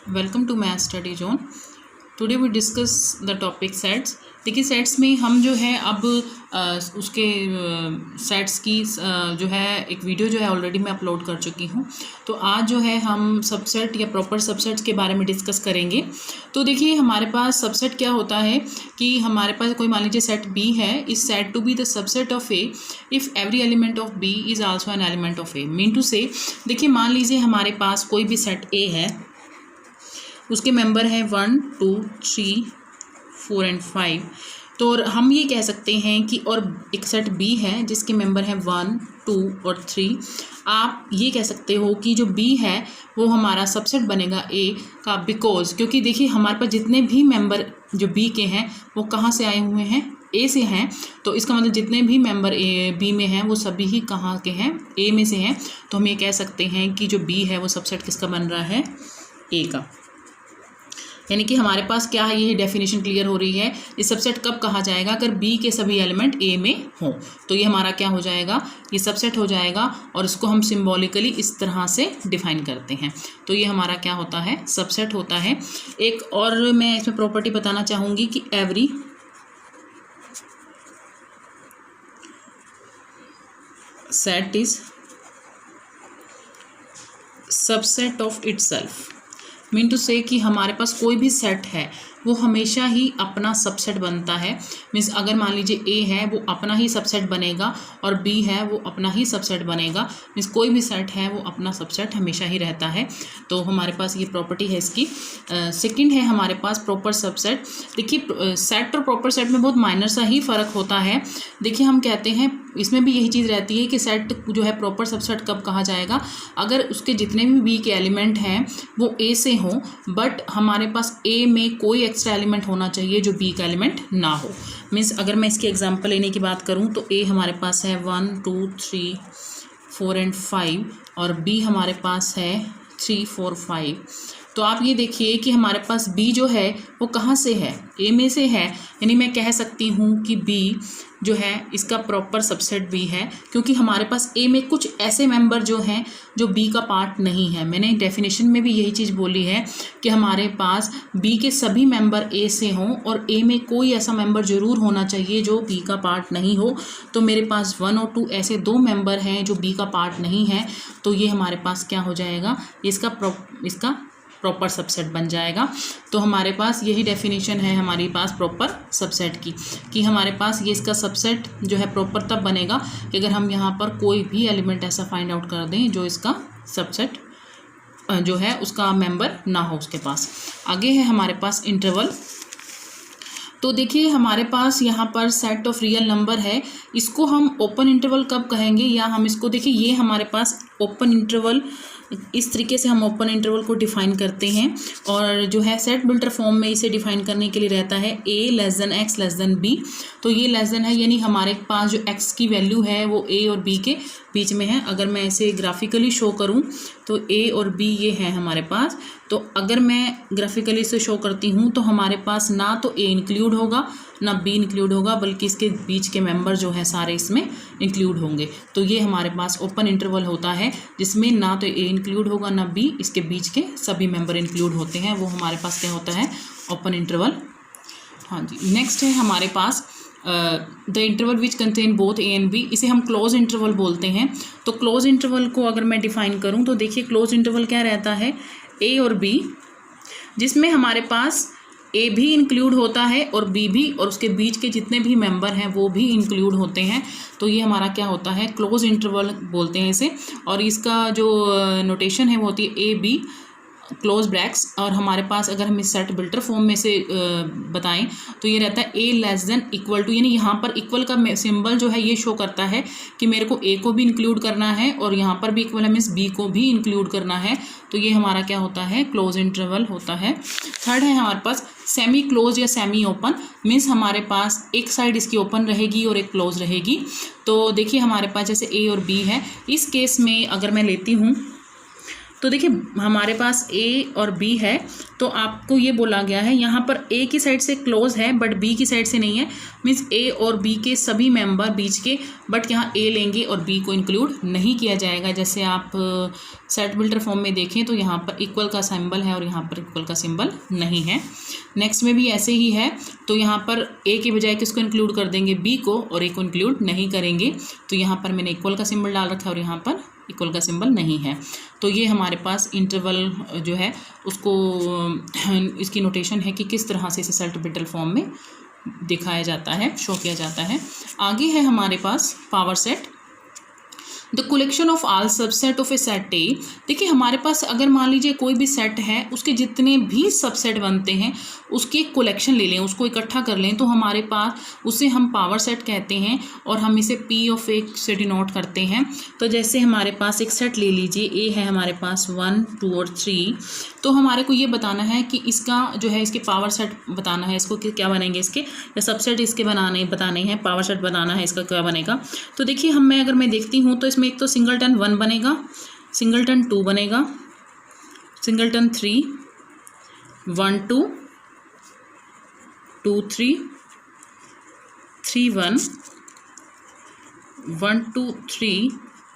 Welcome to math study zone. Today we discuss the topic sets. देखिए sets में हम जो है अब उसके सेट्स की जो है एक वीडियो जो है ऑलरेडी मैं अपलोड कर चुकी हूँ। तो आज जो है हम सबसेट या प्रॉपर सबसेट्स के बारे में डिस्कस करेंगे। तो देखिए हमारे पास सबसेट क्या होता है कि हमारे पास कोई मान लीजिए सेट बी है, is said to be the subset of A if every element of B is also an element of A. Mean to say देखिए मान लीजिए हमारे पास कोई भी सेट ए है, उसके मेंबर हैं 1 2 3 4 एंड 5। तो हम ये कह सकते हैं कि और एक सेट बी है जिसके मेंबर हैं 1 2 और 3। आप ये कह सकते हो कि जो बी है वो हमारा सबसेट बनेगा ए का, बिकॉज क्योंकि देखिए हमारे पास जितने भी मेंबर जो बी के हैं वो कहाँ से आए हुए हैं, ए से हैं। तो इसका मतलब जितने भी मेंबर ए बी में हैं वो सभी ही कहाँ के हैं, ए में से हैं। तो हम ये कह सकते हैं कि जो बी है वो सबसेट किसका बन रहा है, ए का। यानी कि हमारे पास क्या है, ये डेफिनेशन क्लियर हो रही है। ये सबसेट कब कहा जाएगा, अगर बी के सभी एलिमेंट ए में हों तो ये हमारा क्या हो जाएगा, ये सबसेट हो जाएगा। और इसको हम सिंबॉलिकली इस तरह से डिफाइन करते हैं। तो ये हमारा क्या होता है, सबसेट होता है। एक और मैं इसमें प्रॉपर्टी बताना चाहूँगी कि every set is subset of itself. Mean to say कि हमारे पास कोई भी सेट है वो हमेशा ही अपना सबसेट बनता है। मीन्स अगर मान लीजिए ए है वो अपना ही सबसेट बनेगा और बी है वो अपना ही सबसेट बनेगा। मीन्स कोई भी सेट है वो अपना सबसेट हमेशा ही रहता है। तो हमारे पास ये प्रॉपर्टी है इसकी। सेकंड है हमारे पास प्रॉपर सबसेट। देखिए सेट और प्रॉपर सेट में बहुत माइनर सा ही फ़र्क होता है। देखिए हम कहते हैं इसमें भी यही चीज़ रहती है कि सेट जो है प्रॉपर सबसेट कब कहा जाएगा, अगर उसके जितने भी बी के एलिमेंट हैं वो ए से हों, बट हमारे पास ए में कोई एक्स्ट्रा एलिमेंट होना चाहिए जो बी का एलिमेंट ना हो। मीन्स अगर मैं इसकी एग्जांपल लेने की बात करूं तो ए हमारे पास है 1 2 3 4 एंड 5 और बी हमारे पास है 3 4 5। तो आप ये देखिए कि हमारे पास बी जो है वो कहाँ से है, ए में से है। यानी मैं कह सकती हूँ कि बी जो है इसका प्रॉपर सबसेट बी है, क्योंकि हमारे पास ए में कुछ ऐसे मेंबर जो हैं जो बी का पार्ट नहीं है। मैंने डेफिनेशन में भी यही चीज़ बोली है कि हमारे पास बी के सभी मेंबर ए से हों और ए में कोई ऐसा मेंबर ज़रूर होना चाहिए जो बी का पार्ट नहीं हो। तो मेरे पास 1 और 2 ऐसे दो मेंबर हैं जो बी का पार्ट नहीं है। तो ये हमारे पास क्या हो जाएगा, इसका प्रॉपर सबसेट बन जाएगा। तो हमारे पास यही डेफिनेशन है हमारे पास प्रॉपर सबसेट की, कि हमारे पास ये इसका सबसेट जो है प्रॉपर तब बनेगा कि अगर हम यहाँ पर कोई भी एलिमेंट ऐसा फाइंड आउट कर दें जो इसका सबसेट जो है उसका मेंबर ना हो उसके पास। आगे है हमारे पास इंटरवल। तो देखिए हमारे पास यहाँ पर सेट ऑफ रियल नंबर है, इसको हम ओपन इंटरवल कब कहेंगे, या हम इसको देखिए ये हमारे पास ओपन इंटरवल, इस तरीके से हम ओपन इंटरवल को डिफाइन करते हैं। और जो है सेट बिल्टर फॉर्म में इसे डिफाइन करने के लिए रहता है a less than x less than b। तो ये लेस देन है यानी हमारे पास जो x की वैल्यू है वो a और b के बीच में है। अगर मैं इसे ग्राफिकली शो करूं तो a और b ये है हमारे पास। तो अगर मैं ग्राफिकली इसे शो करती हूं तो हमारे पास ना तो a इंक्लूड होगा ना b इंक्लूड होगा, बल्कि इसके बीच के मेंबर जो है सारे इसमें इंक्लूड होंगे। तो ये हमारे पास ओपन इंटरवल होता है जिसमें ना तो a इंक्लूड होगा ना b, इसके बीच के सभी मेंबर इंक्लूड होते हैं। वो हमारे पास क्या होता है, ओपन इंटरवल। हाँ जी, नेक्स्ट है हमारे पास the interval which contain both A and B, इसे हम क्लोज इंटरवल बोलते हैं। तो क्लोज इंटरवल को अगर मैं डिफाइन करूँ तो देखिए क्लोज इंटरवल क्या रहता है, ए और बी, जिसमें हमारे पास ए भी इंक्लूड होता है और बी भी, और उसके बीच के जितने भी मेंबर हैं वो भी इंक्लूड होते हैं। तो ये हमारा क्या होता है, क्लोज इंटरवल बोलते हैं इसे। और इसका जो नोटेशन है वो होती है ए बी क्लोज ब्रैक्स। और हमारे पास अगर हम इस सेट बिल्टर फॉर्म में से बताएं तो ये रहता है ए लेस देन इक्वल टू, यानी यहाँ पर इक्वल का सिंबल जो है ये शो करता है कि मेरे को ए को भी इंक्लूड करना है और यहाँ पर भी इक्वल है, मीन्स बी को भी इंक्लूड करना है। तो ये हमारा क्या होता है, क्लोज इंटरवल होता है। थर्ड है हमारे पास सेमी क्लोज या सेमी ओपन। मीन्स हमारे पास एक साइड इसकी ओपन रहेगी और एक क्लोज रहेगी। तो देखिए हमारे पास जैसे ए और बी है, इस केस में अगर मैं लेती हूँ तो देखिए हमारे पास ए और बी है, तो आपको ये बोला गया है यहाँ पर ए की साइड से क्लोज है बट बी की साइड से नहीं है, मीन्स ए और बी के सभी मेंबर बीच के, बट यहाँ ए लेंगे और बी को इंक्लूड नहीं किया जाएगा। जैसे आप सेट बिल्डर फॉर्म में देखें तो यहाँ पर इक्वल का सिंबल है और यहाँ पर इक्वल का सिंबल नहीं है। नेक्स्ट में भी ऐसे ही है, तो यहाँ पर ए के बजाय किसको इंक्लूड कर देंगे, बी को, और ए को इंक्लूड नहीं करेंगे। तो यहाँ पर मैंने इक्वल का सिंबल डाल रखा है और यहाँ पर इक्वल का सिंबल नहीं है। तो ये हमारे पास इंटरवल जो है उसको इसकी नोटेशन है कि किस तरह से इसे सेट बिल्डर फॉर्म में दिखाया जाता है, शो किया जाता है। आगे है हमारे पास power set, the collection of all subset of a set A. देखिए हमारे पास अगर मान लीजिए कोई भी सेट है, उसके जितने भी सबसेट बनते हैं उसकी एक कलेक्शन ले लें, उसको इकट्ठा कर लें, तो हमारे पास उसे हम पावर सेट कहते हैं और हम इसे पी ऑफ ए से डिनोट करते हैं। तो जैसे हमारे पास एक सेट ले लीजिए, ए है हमारे पास 1 2 और 3, तो हमारे को ये बताना है कि इसका जो है इसके पावर सेट बताना है, इसको क्या बनेंगे इसके, या सबसेट इसके बताने हैं, पावर सेट बनाना है, इसका क्या बनेगा। तो देखिए अगर मैं देखती हूँ तो इसमें एक तो सिंगलटन 1 बनेगा, सिंगलटन 2 बनेगा, सिंगलटन 3 1 2 2 3 3 1 1 2 3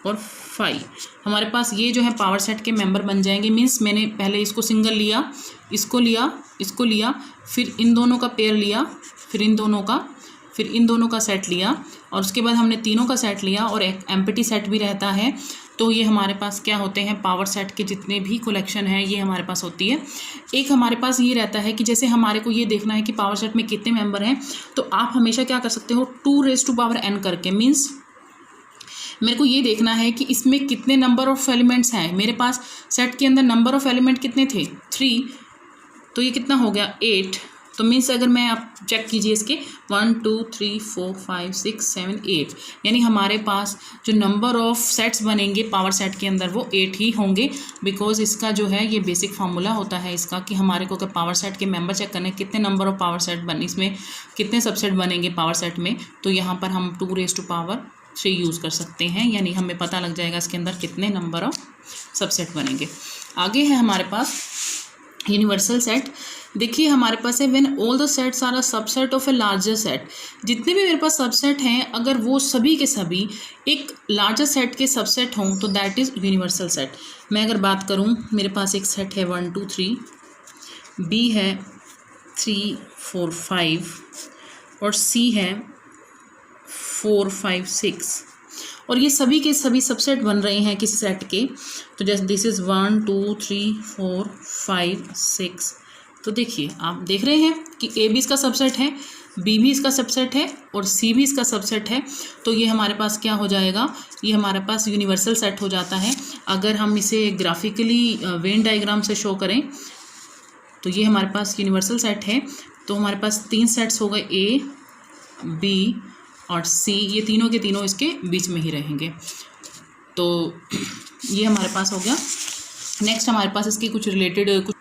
और 5। हमारे पास ये जो है पावर सेट के मेंबर बन जाएंगे। मीन्स मैंने पहले इसको सिंगल लिया, इसको लिया, फिर इन दोनों का पेयर लिया, फिर इन दोनों का सेट लिया, और उसके बाद हमने तीनों का सेट लिया, और एक एम्प्टी सेट भी रहता है। तो ये हमारे पास क्या होते हैं, पावर सेट के जितने भी कलेक्शन है ये हमारे पास होती है। एक हमारे पास ये रहता है कि जैसे हमारे को ये देखना है कि पावर सेट में कितने मेंबर हैं, तो आप हमेशा क्या कर सकते हो, 2n करके, मीन्स मेरे को ये देखना है कि इसमें कितने नंबर ऑफ एलिमेंट्स हैं। मेरे पास सेट के अंदर नंबर ऑफ एलिमेंट कितने थे, 3, तो ये कितना हो गया 8। तो मीन्स अगर मैं आप चेक कीजिए इसके 1 2 3 4 5 6 7 8, यानी हमारे पास जो नंबर ऑफ सेट्स बनेंगे पावर सेट के अंदर वो 8 ही होंगे। बिकॉज इसका जो है ये बेसिक फार्मूला होता है इसका कि हमारे को अगर पावर सेट के मेंबर चेक करने कितने नंबर ऑफ पावर सेट बने, इसमें कितने सबसेट बनेंगे पावर सेट में, तो यहाँ पर हम 2⁻³ यूज़ कर सकते हैं, यानी हमें पता लग जाएगा इसके अंदर कितने नंबर ऑफ सबसेट बनेंगे। आगे है हमारे पास यूनिवर्सल सेट। देखिए हमारे पास है when all the sets are a subset of a larger set. जितने भी मेरे पास सबसेट हैं अगर वो सभी के सभी एक लार्जर सेट के सबसेट हों तो दैट इज़ यूनिवर्सल सेट। मैं अगर बात करूं, मेरे पास एक सेट है 1 2 3, बी है 3 4 5 और सी है 4 5 6, और ये सभी के सभी सबसेट बन रहे हैं किसी सेट के। तो जैसे दिस इज़ 1 2 3 4 5 6। तो देखिए आप देख रहे हैं कि ए भी इसका सबसेट है, बी भी इसका सबसेट है और सी भी इसका सबसेट है। तो ये हमारे पास क्या हो जाएगा, ये हमारे पास यूनिवर्सल सेट हो जाता है। अगर हम इसे ग्राफिकली वेन डायग्राम से शो करें तो ये हमारे पास यूनिवर्सल सेट है। तो हमारे पास 3 सेट्स हो गए, ए बी और सी, ये तीनों के तीनों इसके बीच में ही रहेंगे। तो ये हमारे पास हो गया। नेक्स्ट हमारे पास इसके कुछ रिलेटेड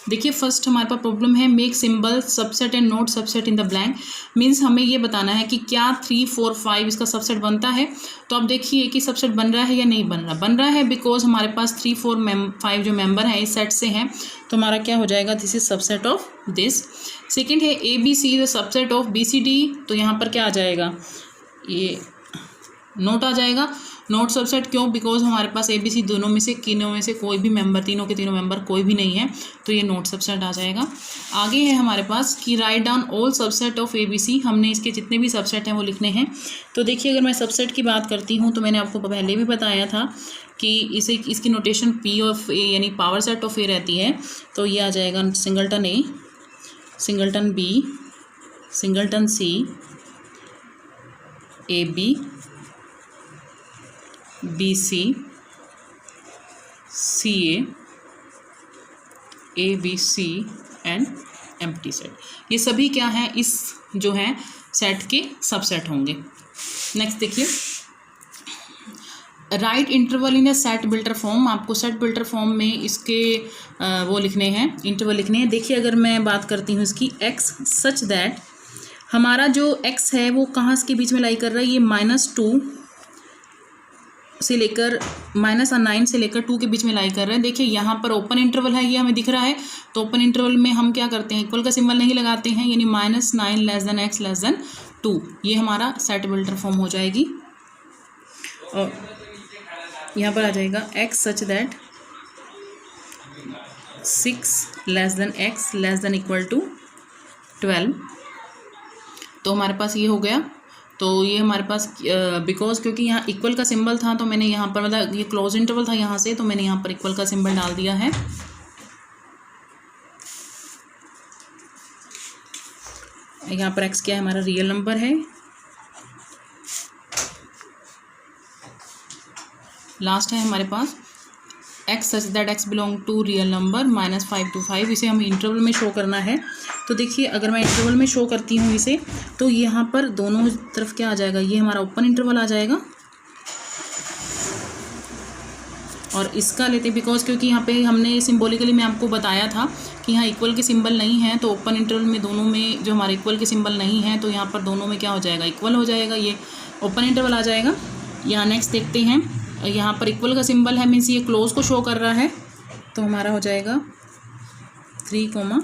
देखिए फर्स्ट हमारे पास प्रॉब्लम है make symbol subset and note subset in the blank. Means हमें ये बताना है कि क्या 3 4 5 इसका सबसेट बनता है। तो आप देखिए कि सबसेट बन रहा है या नहीं बन रहा। बन रहा है बिकॉज हमारे पास 3 4 5 जो मेंबर हैं इस सेट से हैं, तो हमारा क्या हो जाएगा, this is subset of this. Second है A B C the subset of B C D. तो यहाँ पर क्या आ जाएगा, ये नोट आ जाएगा। नोट सबसेट क्यों, बिकॉज हमारे पास ए बी सी दोनों में से तीनों में से कोई भी मेंबर, तीनों के तीनों मेंबर कोई भी नहीं है, तो ये नोट सबसेट आ जाएगा। आगे है हमारे पास कि write down all subset of A B C. हमने इसके जितने भी सबसेट हैं वो लिखने हैं। तो देखिए अगर मैं सबसेट की बात करती हूँ तो मैंने आपको पहले भी बताया था कि इसकी नोटेशन पी ऑफ ए यानी पावर सेट ऑफ ए रहती है। तो ये आ जाएगा singleton A, singleton B, singleton C, A B, B C, C A B C and empty set. ये सभी क्या हैं, इस जो हैं सेट के सबसेट होंगे। नेक्स्ट देखिए राइट इंटरवल इन ए सेट बिल्डर फॉर्म। आपको सेट बिल्डर फॉर्म में इसके वो लिखने हैं, इंटरवल लिखने हैं। देखिए अगर मैं बात करती हूँ इसकी एक्स सच दैट, हमारा जो एक्स है वो कहाँ के बीच में लाई कर रहा है, ये -2 से लेकर -9 से लेकर 2 के बीच में लाई कर रहे हैं। देखिए यहाँ पर ओपन इंटरवल है, ये हमें दिख रहा है, तो ओपन इंटरवल में हम क्या करते हैं, इक्वल का सिंबल नहीं लगाते हैं, यानी -9 x 2, ये हमारा सेट बिल्डर फॉर्म हो जाएगी। और यहाँ पर आ जाएगा x सच दैट 6 x ≤ 12। तो हमारे पास ये हो गया। तो ये हमारे पास बिकॉज क्योंकि यहाँ इक्वल का सिंबल था तो मैंने यहाँ पर, मतलब ये क्लोज इंटरवल था यहाँ से, तो मैंने यहाँ पर इक्वल का सिंबल डाल दिया है। यहाँ पर x क्या है, हमारा रियल नंबर है। लास्ट है हमारे पास x such that x belong to real number -5 to 5, इसे हमें इंटरवल में शो करना है। तो देखिए अगर मैं इंटरवल में शो करती हूँ इसे, तो यहाँ पर दोनों तरफ क्या आ जाएगा, ये हमारा ओपन इंटरवल आ जाएगा। और इसका लेते बिकॉज क्योंकि यहाँ पे हमने सिम्बोलिकली मैं आपको बताया था कि यहाँ इक्वल के सिंबल नहीं है, तो ओपन इंटरवल में दोनों में जो हमारे इक्वल के सिंबल नहीं है, तो यहाँ पर दोनों में क्या हो जाएगा, इक्वल हो जाएगा, ये ओपन इंटरवल आ जाएगा। यहाँ नेक्स्ट देखते हैं, यहाँ पर इक्वल का सिंबल है, मीन्स ये क्लोज को शो कर रहा है, तो हमारा हो जाएगा 3, 12।